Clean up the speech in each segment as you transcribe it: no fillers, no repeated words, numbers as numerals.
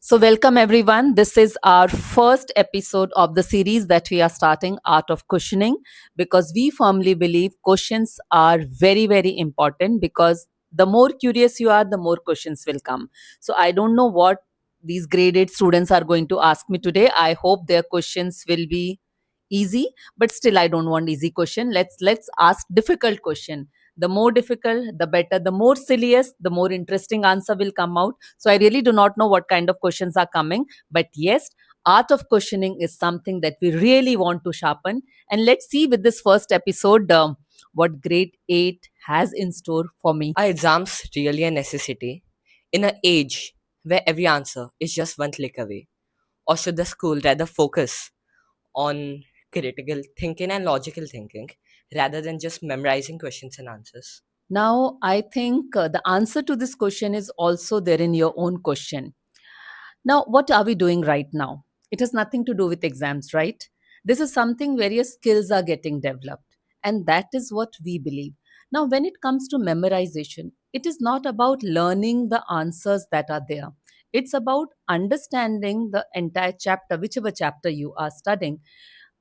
So, welcome everyone. This is our first episode of the series that we are starting, Art of Cushioning, because we firmly believe questions are very, very important because the more curious you are, the more questions will come. So, I don't know what these graded students are going to ask me today. I hope their questions will be easy, but still I don't want easy question. Let's ask difficult question. The more difficult, the better. The more silliest, the more interesting answer will come out. So I really do not know what kind of questions are coming, but yes, art of questioning is something that we really want to sharpen. And let's see with this first episode what grade 8 has in store for me. Are exams really a necessity in an age where every answer is just one click away? Or should the school rather focus on critical thinking and logical thinking rather than just memorizing questions and answers? Now, I think the answer to this question is also there in your own question. Now, what are we doing right now? It has nothing to do with exams, right? This is something where your skills are getting developed. And that is what we believe. Now, when it comes to memorization, it is not about learning the answers that are there. It's about understanding the entire chapter, whichever chapter you are studying,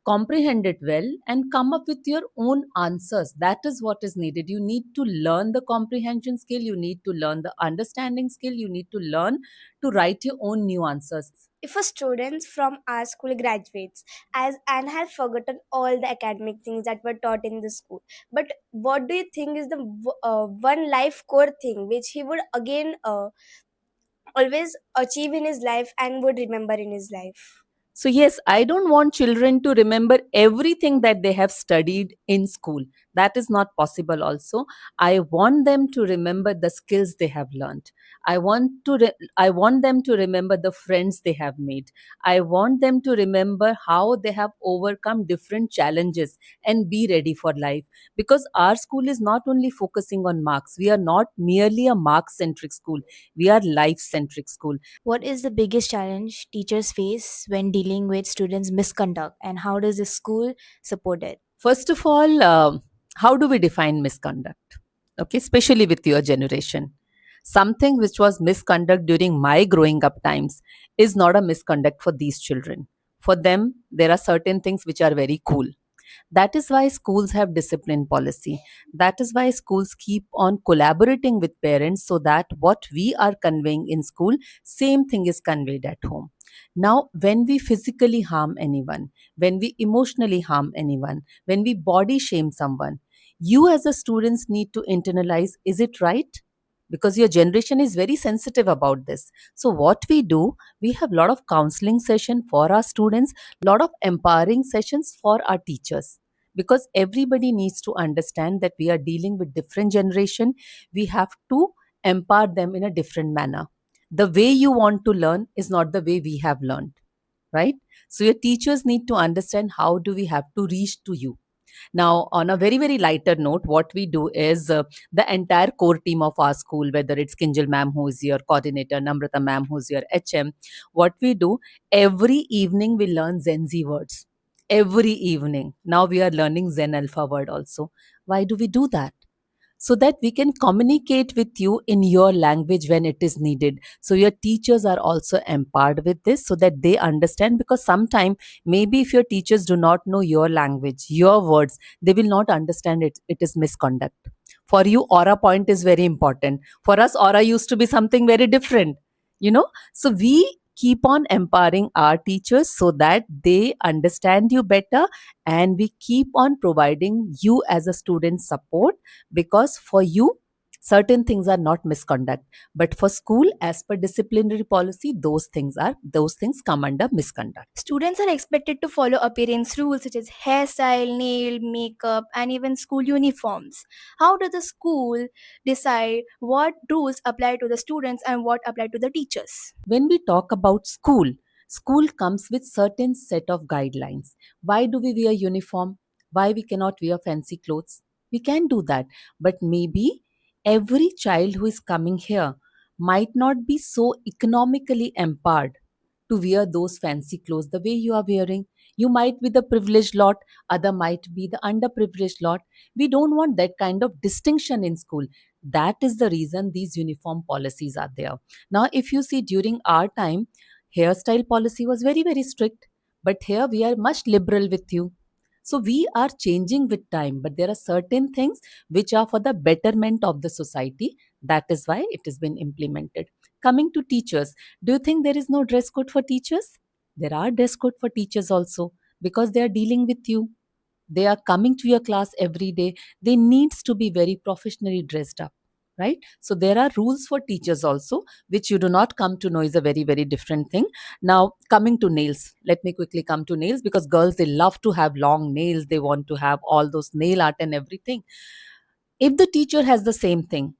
comprehend it well and come up with your own answers. That is what is needed. You need to learn the comprehension skill, you need to learn the understanding skill, you need to learn to write your own new answers. If a student from our school graduates as and has forgotten all the academic things that were taught in the school, but what do you think is the one life core thing which he would again always achieve in his life and would remember in his life? So, yes, I don't want children to remember everything that they have studied in school. That is not possible, also. I want them to remember the skills they have learned. I want them to remember the friends they have made. I want them to remember how they have overcome different challenges and be ready for life. Because our school is not only focusing on marks, we are not merely a mark centric school, we are life centric school. What is the biggest challenge teachers face when dealing with students' misconduct, and how does the school support it? First of all, how do we define misconduct? Okay, especially with your generation. Something which was misconduct during my growing up times is not a misconduct for these children. For them, there are certain things which are very cool. That is why schools have discipline policy. That is why schools keep on collaborating with parents so that what we are conveying in school, same thing is conveyed at home. Now, when we physically harm anyone, when we emotionally harm anyone, when we body shame someone, you as a students need to internalize, is it right? Because your generation is very sensitive about this. So what we do, we have a lot of counseling session for our students, lot of empowering sessions for our teachers, because everybody needs to understand that we are dealing with different generation. We have to empower them in a different manner. The way you want to learn is not the way we have learned, right? So your teachers need to understand how do we have to reach to you. Now, on a very, very lighter note, what we do is the entire core team of our school, whether it's Kinjal ma'am, who is your coordinator, Namrata ma'am, who's your HM, what we do, every evening we learn Gen Z words. Every evening. Now we are learning Zen Alpha word also. Why do we do that? So that we can communicate with you in your language when it is needed. So your teachers are also empowered with this so that they understand, because sometimes maybe if your teachers do not know your language, your words, they will not understand it. It is misconduct. For you, aura point is very important. For us, aura used to be something very different, you know. So we keep on empowering our teachers so that they understand you better, and we keep on providing you as a student support, because for you certain things are not misconduct, but for school, as per disciplinary policy, those things come under misconduct. Students are expected to follow appearance rules such as hairstyle, nail, makeup, and even school uniforms. How does the school decide what rules apply to the students and what apply to the teachers? When we talk about school, school comes with certain set of guidelines. Why do we wear uniform? Why we cannot wear fancy clothes? We can do that, but maybe every child who is coming here might not be so economically empowered to wear those fancy clothes the way you are wearing. You might be the privileged lot, other might be the underprivileged lot. We don't want that kind of distinction in school. That is the reason these uniform policies are there. Now, if you see during our time, Hairstyle policy was very, very strict, but here we are much liberal with you. So we are changing with time, but there are certain things which are for the betterment of the society. That is why it has been implemented. Coming to teachers, do you think there is no dress code for teachers? There are dress code for teachers also, because they are dealing with you. They are coming to your class every day. They needs to be very professionally dressed up, right? So there are rules for teachers also, which you do not come to know is a very, very different thing. Now coming to nails, let me quickly come to nails, because girls, they love to have long nails, they want to have all those nail art and everything. If the teacher has the same thing,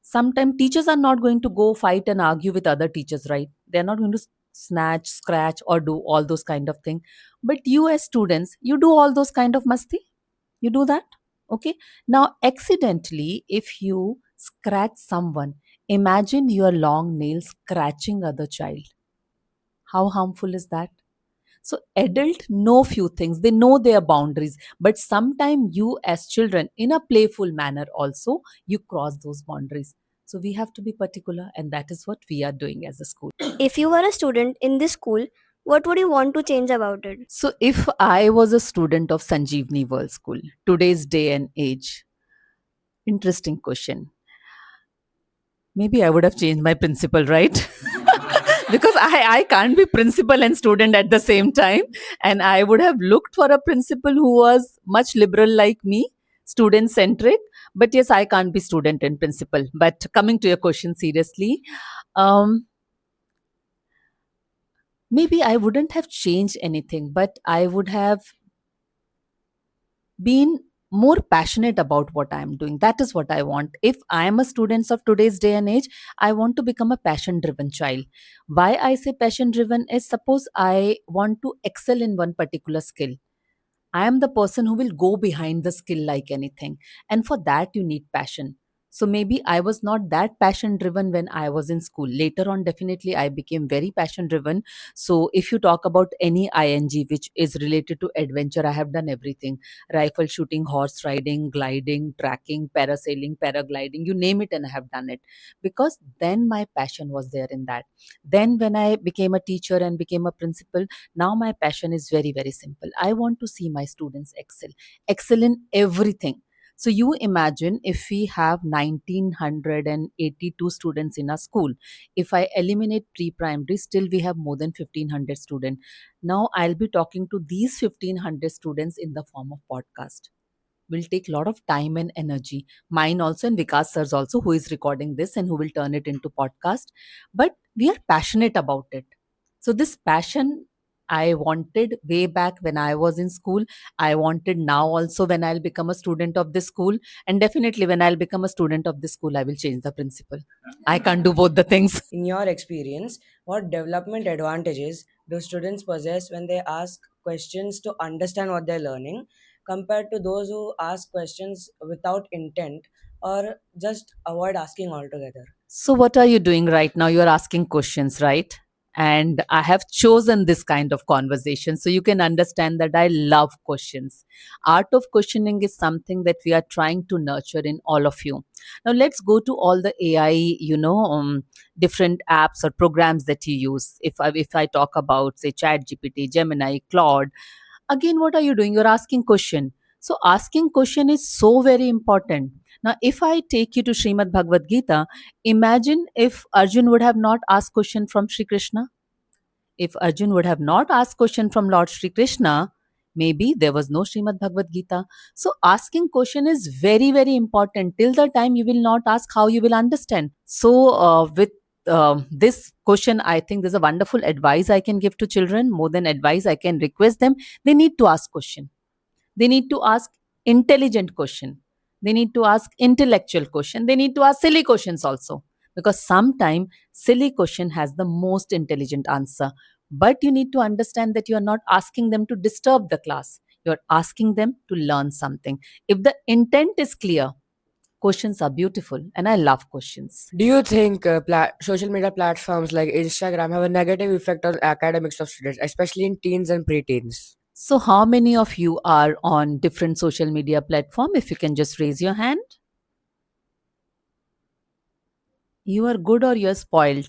sometimes teachers are not going to go fight and argue with other teachers, right? They're not going to snatch, scratch, or do all those kind of thing. But you as students, you do all those kind of masti. You do that. Okay. Now accidentally, if you scratch someone, imagine your long nails scratching other child. How harmful is that? So adult know few things, they know their boundaries, but sometimes you as children, in a playful manner also, you cross those boundaries. So we have to be particular, and that is what we are doing as a school. If you were a student in this school, what would you want to change about it? So if I was a student of Sanjeevani World School, today's day and age, interesting question. Maybe I would have changed my principal, right? Because I can't be principal and student at the same time. And I would have looked for a principal who was much liberal like me, student centric. But yes, I can't be student and principal. But coming to your question seriously, um, maybe I wouldn't have changed anything, but I would have been more passionate about what I am doing. That is what I want. If I am a student of today's day and age, I want to become a passion driven child. Why I say passion driven is, suppose I want to excel in one particular skill. I am the person who will go behind the skill like anything. And for that, you need passion. So maybe I was not that passion driven when I was in school. Later on, definitely, I became very passion driven. So if you talk about any ING which is related to adventure, I have done everything: rifle shooting, horse riding, gliding, tracking, parasailing, paragliding, you name it, and I have done it. Because then my passion was there in that. Then, when I became a teacher and became a principal, now my passion is very, very simple. I want to see my students excel in everything. So you imagine, if we have 1982 students in a school, if I eliminate pre-primary, still we have more than 1500 students. Now I'll be talking to these 1500 students in the form of podcast. Will take a lot of time and energy, mine also, and Vikas sir's also, who is recording this and who will turn it into podcast. But we are passionate about it. So this passion I wanted way back when I was in school. I wanted now also when I'll become a student of this school. And definitely when I'll become a student of this school, I will change the principal. I can't do both the things. In your experience, what development advantages do students possess when they ask questions to understand what they're learning compared to those who ask questions without intent or just avoid asking altogether? So, what are you doing right now? You're asking questions, right? And I have chosen this kind of conversation so you can understand that I love questions. Art of questioning is something that we are trying to nurture in all of you. Now, let's go to all the AI, different apps or programs that you use. If I talk about, say, ChatGPT, Gemini, Claude, again, what are you doing? You're asking question. So asking question is so very important. Now if I take you to Srimad Bhagavad Gita, imagine if Arjun would have not asked question from Sri Krishna. If Arjun would have not asked question from Lord Sri Krishna, maybe there was no Srimad Bhagavad Gita. So asking question is very, very important. Till the time you will not ask, how you will understand? So with this question, I think there's a wonderful advice I can give to children. More than advice, I can request them. They need to ask question. They need to ask intelligent question. They need to ask intellectual question. They need to ask silly questions also. Because sometimes silly question has the most intelligent answer. But you need to understand that you are not asking them to disturb the class. You're asking them to learn something. If the intent is clear, questions are beautiful, and I love questions. Do you think social media platforms like Instagram have a negative effect on academics of students, especially in teens and preteens? So, how many of you are on different social media platform? If you can just raise your hand. You are good or you're spoiled?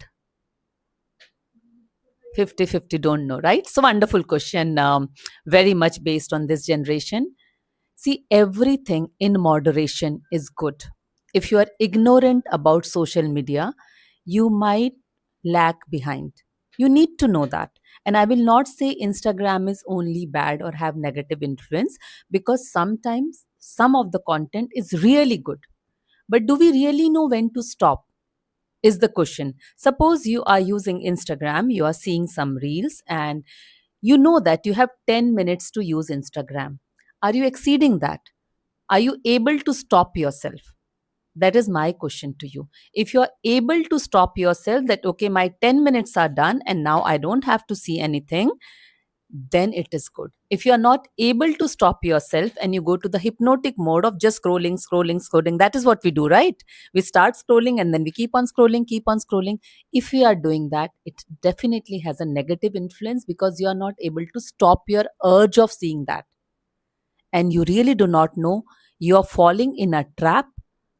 50-50, don't know, right? So wonderful question. Very much based on this generation. See, everything in moderation is good. If you are ignorant about social media, you might lag behind. You need to know that. And I will not say Instagram is only bad or have negative influence, because sometimes some of the content is really good. But do we really know when to stop? Is the question. Suppose you are using Instagram, you are seeing some reels, and you know that you have 10 minutes to use Instagram. Are you exceeding that? Are you able to stop yourself? That is my question to you. If you are able to stop yourself, that okay, my 10 minutes are done and now I don't have to see anything, then it is good. If you are not able to stop yourself and you go to the hypnotic mode of just scrolling, scrolling, scrolling, that is what we do, right? We start scrolling and then we keep on scrolling, keep on scrolling. If we are doing that, it definitely has a negative influence, because you are not able to stop your urge of seeing that. And you really do not know, you're falling in a trap,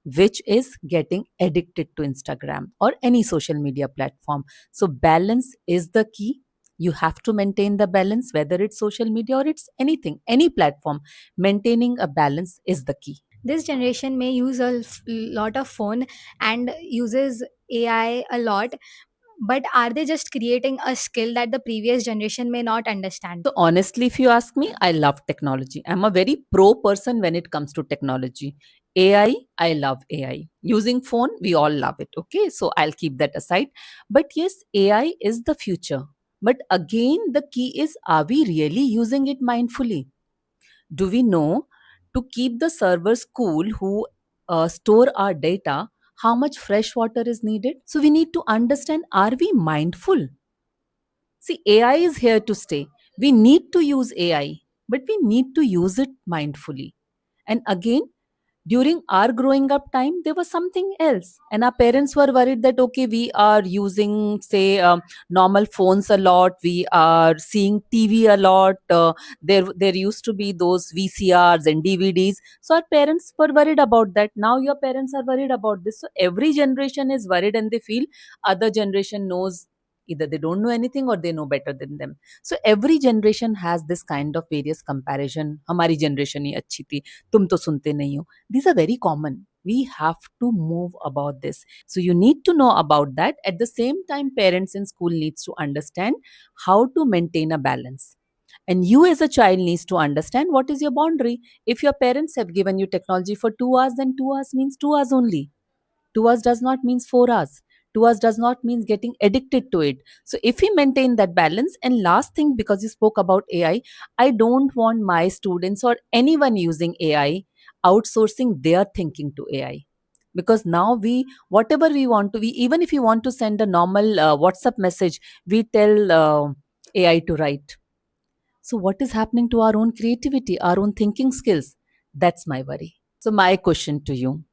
which is getting addicted to Instagram or any social media platform. So balance is the key. You have to maintain the balance, whether it's social media or it's anything, any platform. Maintaining a balance is the key. This generation may use a lot of phone and uses AI a lot, but are they just creating a skill that the previous generation may not understand? So honestly, if you ask me, I love technology. I'm a very pro person when it comes to technology. I love AI. Using phone, we all love it. Okay, so I'll keep that aside. But yes, AI is the future. But again, the key is, are we really using it mindfully? Do we know to keep the servers cool who store our data, how much fresh water is needed? So we need to understand, are we mindful? See, AI is here to stay. We need to use AI, but we need to use it mindfully. And again, during our growing up time, there was something else. And our parents were worried that, okay, we are using, say, normal phones a lot. We are seeing TV a lot. There used to be those VCRs and DVDs. So our parents were worried about that. Now your parents are worried about this. So every generation is worried and they feel other generation knows, either they don't know anything or they know better than them. So every generation has this kind of various comparison. हमारी generation ही अच्छी थी, तुम तो सुनते नहीं हो. These are very common. We have to move about this. So you need to know about that. At the same time, parents in school needs to understand how to maintain a balance. And you as a child needs to understand what is your boundary. If your parents have given you technology for 2 hours, then 2 hours means 2 hours only. 2 hours does not mean 4 hours. 2 hours does not mean getting addicted to it. So if we maintain that balance, and last thing, because you spoke about AI, I don't want my students or anyone using AI outsourcing their thinking to AI. Because now we, whatever we want to, we, even if you want to send a normal WhatsApp message, we tell AI to write. So what is happening to our own creativity, our own thinking skills? That's my worry. So my question to you,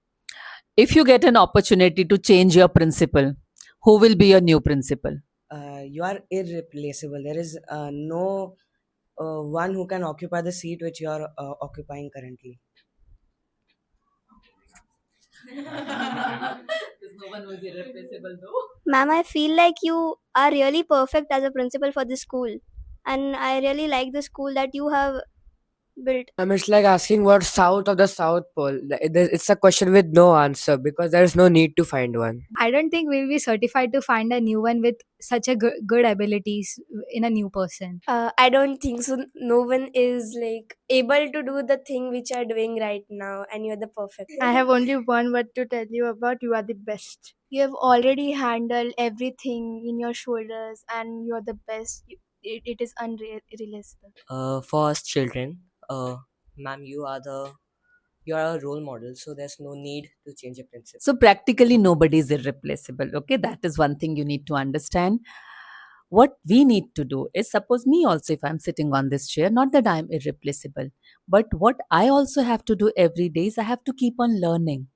if you get an opportunity to change your principal, who will be your new principal? You are irreplaceable. There is no one who can occupy the seat which you are occupying currently. There's no one who's irreplaceable though. Ma'am, I feel like you are really perfect as a principal for this school. And I really like the school that you have built. It's like asking what south of the South Pole. It's a question with no answer because there is no need to find one. I don't think we'll be certified to find a new one with such a good abilities in a new person. I don't think so. No one is like able to do the thing which you are doing right now, and you're the perfect. I have only one word to tell you about: you are the best. You have already handled everything in your shoulders, and you're the best. It is unrealisable. For us children, ma'am, you are a role model, so there's no need to change a principle. So practically nobody is irreplaceable. Okay, that is one thing you need to understand. What we need to do is, suppose me also, if I'm sitting on this chair, not that I'm irreplaceable, but what I also have to do every day is I have to keep on learning.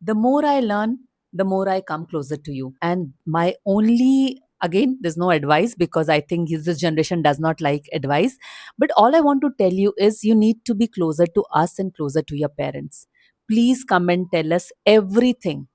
The more I learn, the more I come closer to you. And my only, again, there's no advice, because I think this generation does not like advice. But all I want to tell you is, you need to be closer to us and closer to your parents. Please come and tell us everything.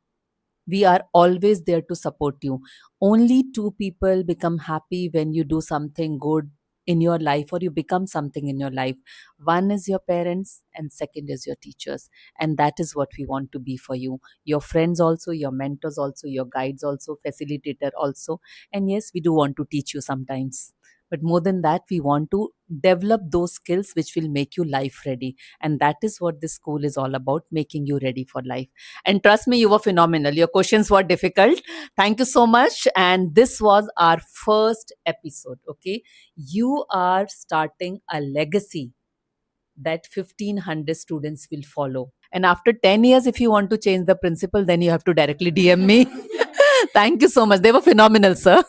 We are always there to support you. Only two people become happy when you do something good in your life or you become something in your life. One is your parents, and second is your teachers. And that is what we want to be for you. Your friends also, your mentors also, your guides also, facilitator also. And yes, we do want to teach you sometimes. But more than that, we want to develop those skills which will make you life ready. And that is what this school is all about, making you ready for life. And trust me, you were phenomenal. Your questions were difficult. Thank you so much. And this was our first episode. Okay. You are starting a legacy that 1500 students will follow. And after 10 years, if you want to change the principal, then you have to directly DM me. Thank you so much. They were phenomenal, sir.